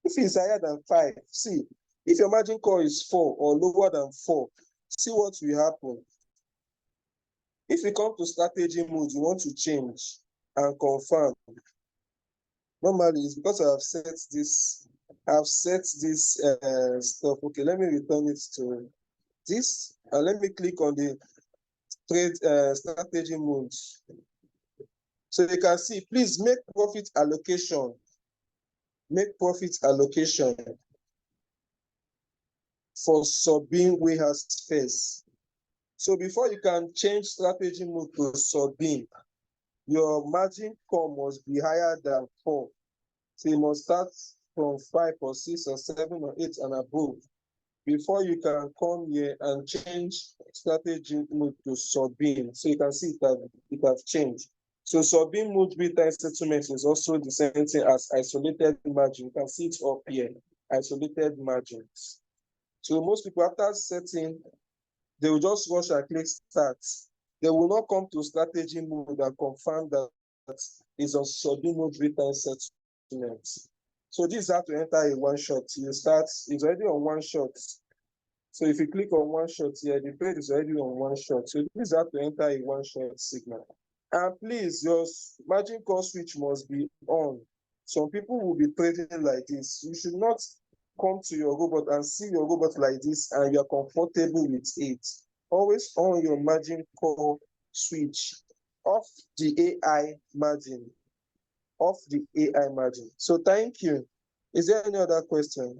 S3: If it's higher than 5, see, if your margin call is 4 or lower than 4, see what will happen. If you come to strategy mode, you want to change and confirm. Normally, it's because I've set this stuff. Okay, let me return it to this, and let me click on the trade strategy mode. So you can see, please make profit allocation. Make profit allocation for sub-bin warehouse first. So before you can change strategy mode to sub-bin, your margin call must be higher than 4. So you must start from 5 or 6 or 7 or 8 and above before you can come here and change strategy mode to sub-bin. So you can see it have changed. So sub-bin mode real-time settlement is also the same thing as isolated margin. You can see it up here, isolated margins. So most people after setting, they will just rush and click start. They will not come to strategy mode and confirm that it's on sub-bin mode real-time settlement. So this is how to enter a one shot. You start, it's already on one shot. So if you click on one shot here, the trade is already on one shot. So this is how to enter a one shot signal. And please, your margin call switch must be on. Some people will be trading like this. You should not come to your robot and see your robot like this and you're comfortable with it. Always on your margin call switch off the AI margin. Off the AI margin. So thank you. Is there any other question?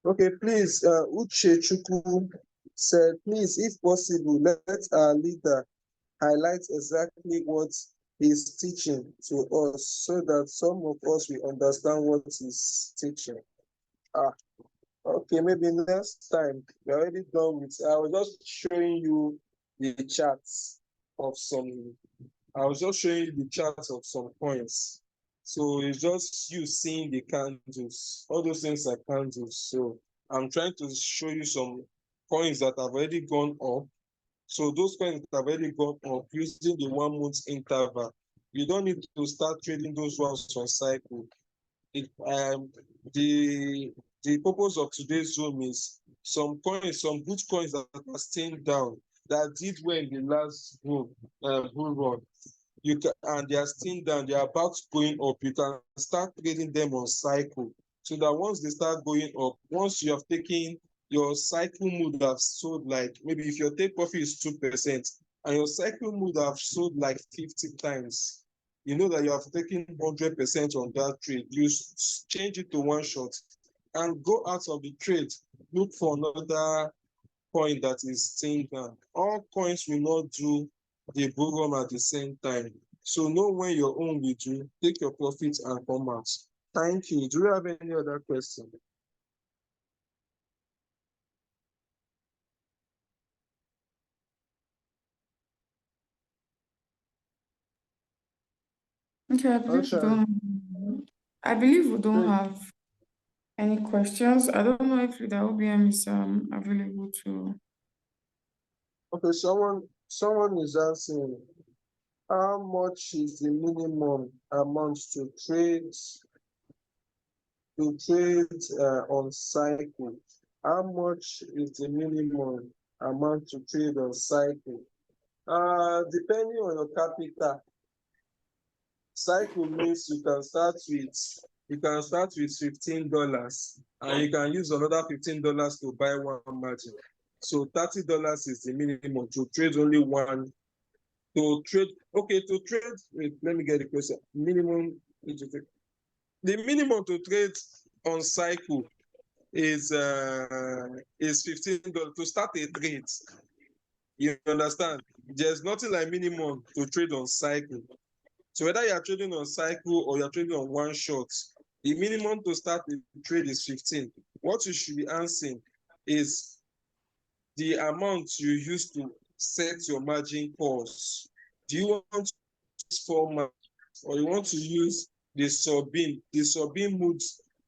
S3: Okay, please, Uche Chukwu said, please, if possible, let our leader highlight exactly what he's teaching to us so that some of us will understand what he's teaching. Okay, maybe next time. We're already done with, I was just showing you the charts of some, I was just showing you the charts of some points. So it's just you seeing the candles. All those things are candles. So I'm trying to show you some coins that have already gone up. So those coins that have already gone up using the 1 month interval. You don't need to start trading those ones on cycle. The purpose of today's Zoom is some coins, some good coins that are staying down, that did well in the last bull run. And they are staying down, they are about going up. You can start trading them on cycle. So that once they start going up, once you have taken your cycle mood have sold, like maybe if your take profit is 2% and your cycle mood have sold like 50 times, you know that you have taken 100% on that trade. You change it to one shot and go out of the trade, look for another coin that is staying down. All coins will not do the bull run at the same time. So know when your own will do, take your profits and come out. Thank you. Do you have any other question?
S2: Okay, I believe we don't have Any questions? I don't know if the OBM is available to.
S3: Okay, someone is asking, how much is the minimum amount to trade on cycle? How much is the minimum amount to trade on cycle? Depending on your capital, cycle means you can start with $15 and you can use another $15 to buy one margin. So $30 is the minimum to trade only one. Wait, let me get the question. The minimum to trade on cycle is $15 to start a trade. You understand? There's nothing like minimum to trade on cycle. So whether you are trading on cycle or you're trading on one shot, the minimum to start the trade is 15. What you should be answering is the amount you use to set your margin calls. Do you want to use 4 months or you want to use the sub-in mood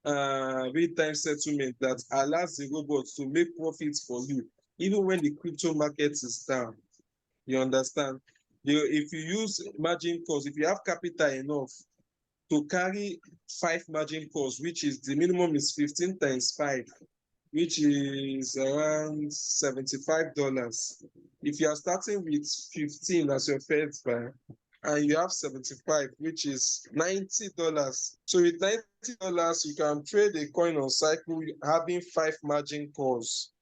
S3: real-time settlement that allows the robot to make profits for you, even when the crypto market is down? You understand? If you use margin calls, if you have capital enough to carry 5 margin calls, which is the minimum is 15 times 5, which is around $75. If you are starting with 15 as your first buy, and you have 75, which is $90. So with $90, you can trade a coin on cycle having 5 margin calls.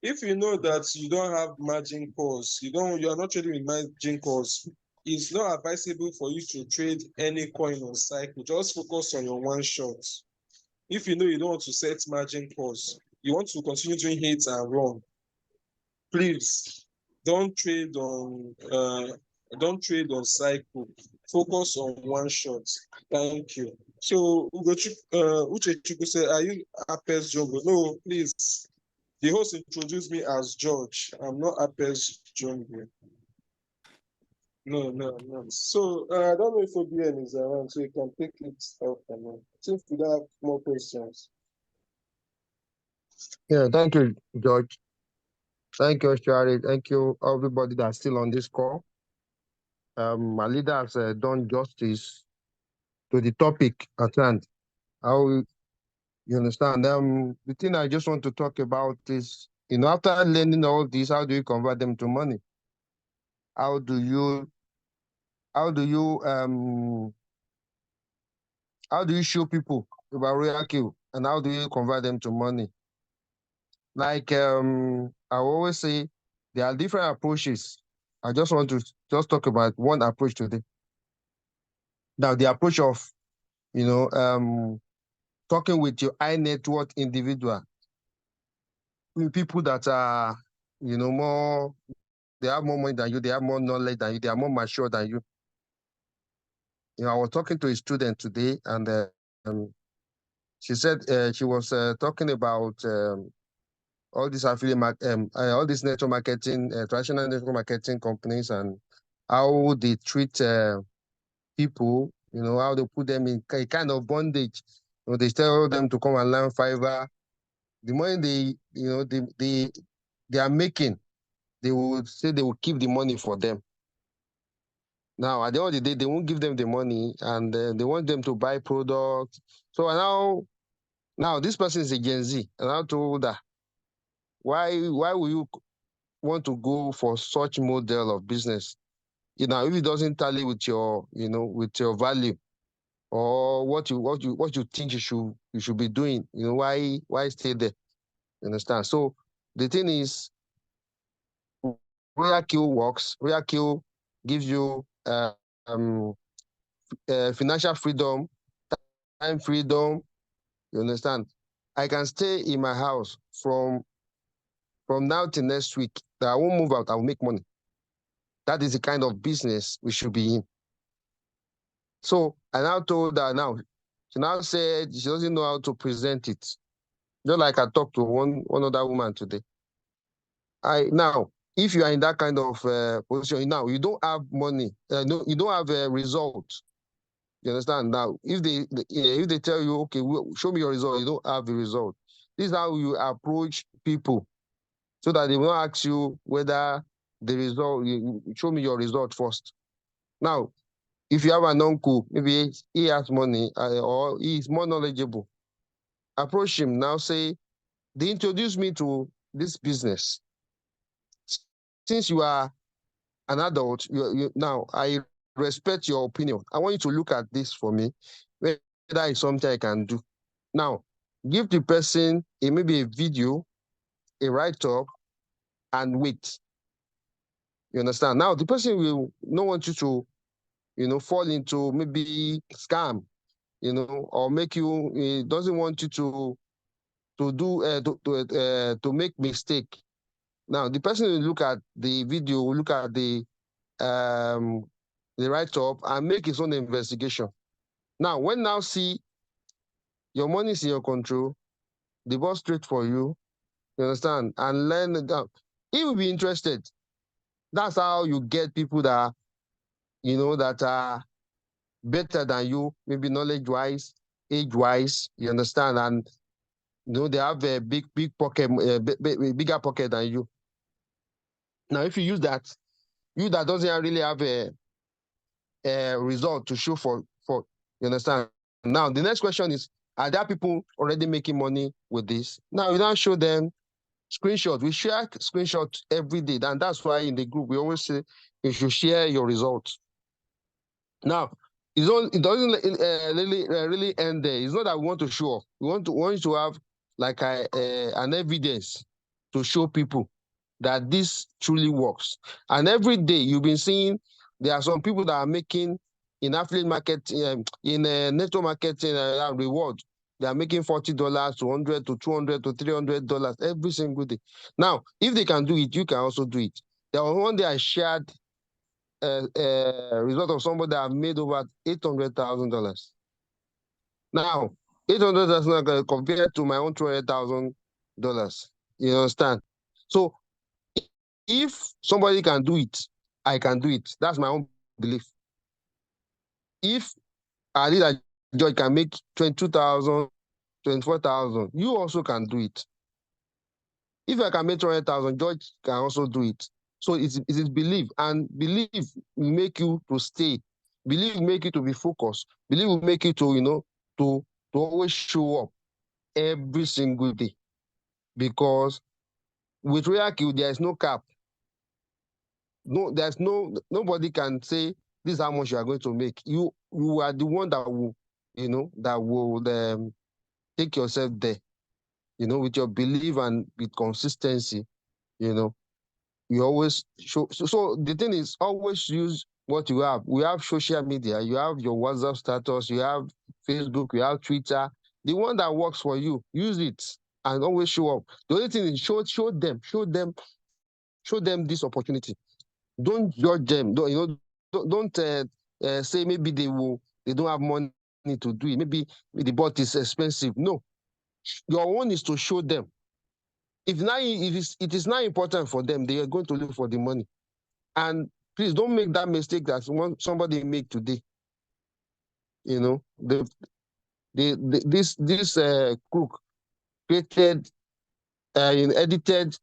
S3: If you know that you don't have margin calls, you are not trading with margin calls, it's not advisable for you to trade any coin on cycle. Just focus on your one shot. If you know you don't want to set margin calls, you want to continue doing hit and run, please don't trade on cycle. Focus on one shot. Thank you. So Uchechukwu said, are you Apex Jungle? No, please. The host introduced me as George. I'm not Apex Jungle. No. So I don't know if OBN is around, so you can take it off. Since we don't have more questions.
S6: Yeah, thank you, George. Thank you, Shari. Thank you, everybody that's still on this call. My leader has done justice to the topic at hand. How you understand? The thing I just want to talk about is, after learning all this, how do you convert them to money? How do you show people about Royalq and how do you convert them to money? Like I always say, there are different approaches. I just want to talk about one approach today. Now, the approach of, talking with your high net worth individual, people that are, more, they have more money than you, they have more knowledge than you, they are more mature than you. I was talking to a student today, and she said she was talking about all these all these network marketing, traditional network marketing companies, and how they treat people. How they put them in a kind of bondage. They tell them to come and learn Fiverr. The money they are making, they will say they will keep the money for them. Now, at the end of the day, they won't give them the money, and they want them to buy products. So now this person is a Gen Z, and I told her, why will you want to go for such model of business? If it doesn't tally with your, with your value or what you think you should be doing, why stay there? You understand? So the thing is, Royalq works. Royalq gives you financial freedom, time freedom. You understand? I can stay in my house from now till next week. That I won't move out. I will make money. That is the kind of business we should be in. So I now told her now. She now said she doesn't know how to present it. Just like I talked to one other woman today. Now, if you are in that kind of position now, you don't have money. No, you don't have a result. You understand? Now, if they tell you, okay, show me your result, you don't have the result. This is how you approach people, so that they will not ask you whether the result, you show me your result first. Now, if you have an uncle, maybe he has money or he is more knowledgeable, approach him now, say, they introduced me to this business. Since you are an adult, now I respect your opinion. I want you to look at this for me, whether it's something I can do. Now, give the person maybe a video, a write-up, and wait. You understand? Now, the person will not want you to, fall into maybe scam, or make you, doesn't want you to do to make mistake. Now, the person will look at the video, will look at the write-up and make his own investigation. Now, when now see your money is in your control, the ball straight for you, you understand, and learn it down. He will be interested. That's how you get people that, that are better than you, maybe knowledge-wise, age-wise, you understand, and they have a big pocket, bigger pocket than you. Now, if you use that, you that doesn't really have a result to show for, you understand. Now, the next question is, are there people already making money with this? Now, you don't show them screenshots. We share screenshots every day, and that's why in the group we always say you should share your results. Now, it doesn't really end there. It's not that we want to show off. We want you to have like an evidence to show people that this truly works. And every day you've been seeing there are some people that are making in affiliate marketing, in network marketing reward. They are making $40 to $100 to $200 to $300 every single day. Now, if they can do it, you can also do it. There was one day I shared a result of somebody that have made over $800,000. Now, $800,000 compared to my own $200,000. You understand? So, if somebody can do it, I can do it. That's my own belief. If I did a George can make 22,000, 24,000, you also can do it. If I can make 200,000, George can also do it. So it is belief, and belief will make you to stay. Belief will make you to be focused. Belief will make you to, to always show up every single day. Because with Royalq, there is no cap. No, nobody can say this is how much you are going to make. You are the one that will, take yourself there, with your belief and with consistency, you always show. So the thing is, always use what you have. We have social media, you have your WhatsApp status, you have Facebook, you have Twitter. The one that works for you, use it and always show up. The only thing is show them this opportunity. Don't judge them. Don't say maybe they don't have money to do it. Maybe the bot is expensive. No, your own is to show them. If it is not important for them, they are going to look for the money. And please don't make that mistake that somebody make today. This crook created, edited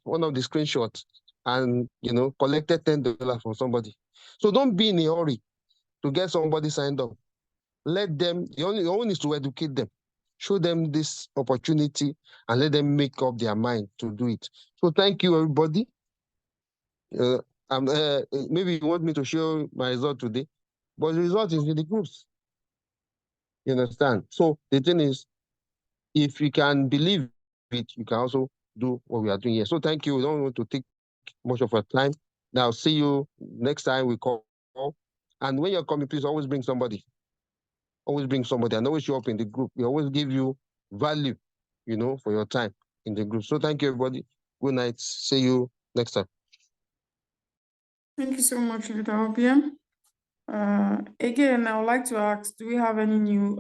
S6: one of the screenshots and collected $10 from somebody. So don't be in a hurry to get somebody signed up. Let them. Your own is to educate them, show them this opportunity, and let them make up their mind to do it. So thank you, everybody. Maybe you want me to show my result today, but the result is in the groups. You understand? So the thing is, if you can believe it, you can also do what we are doing here. So thank you. We don't want to take much of our time. Now, see you next time we call. And when you're coming, please always bring somebody. Always bring somebody and always show up in the group. We always give you value, for your time in the group. So thank you, everybody. Good night. See you next time.
S2: Thank you so much, Leader Obiam. Again, I would like to ask, do we have any new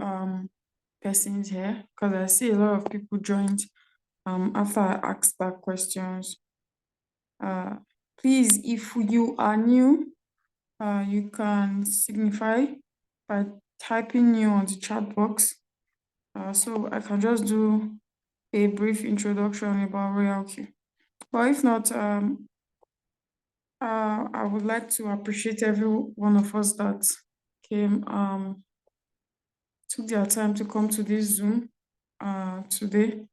S2: persons here? Because I see a lot of people joined after I asked back questions. Please, if you are new, You can signify by typing new on the chat box. So I can just do a brief introduction about Royalq. But if not, I would like to appreciate every one of us that came, took their time to come to this Zoom today.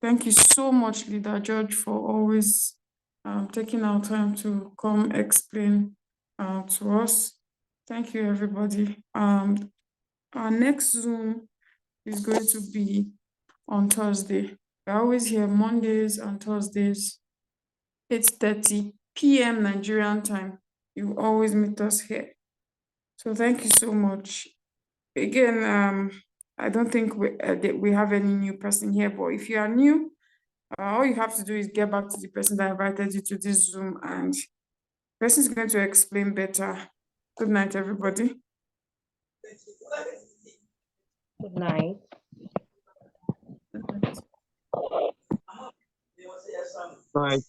S2: Thank you so much, Leader George, for always taking our time to come explain to us. Thank you, everybody. Our next Zoom is going to be on Thursday. We're always here Mondays and Thursdays, 8:30 p.m. Nigerian time. You always meet us here. So thank you so much. Again, I don't think we have any new person here, but if you are new, all you have to do is get back to the person that invited you to this Zoom, and the person is going to explain better. Good night, everybody.
S4: Good night.
S6: Right.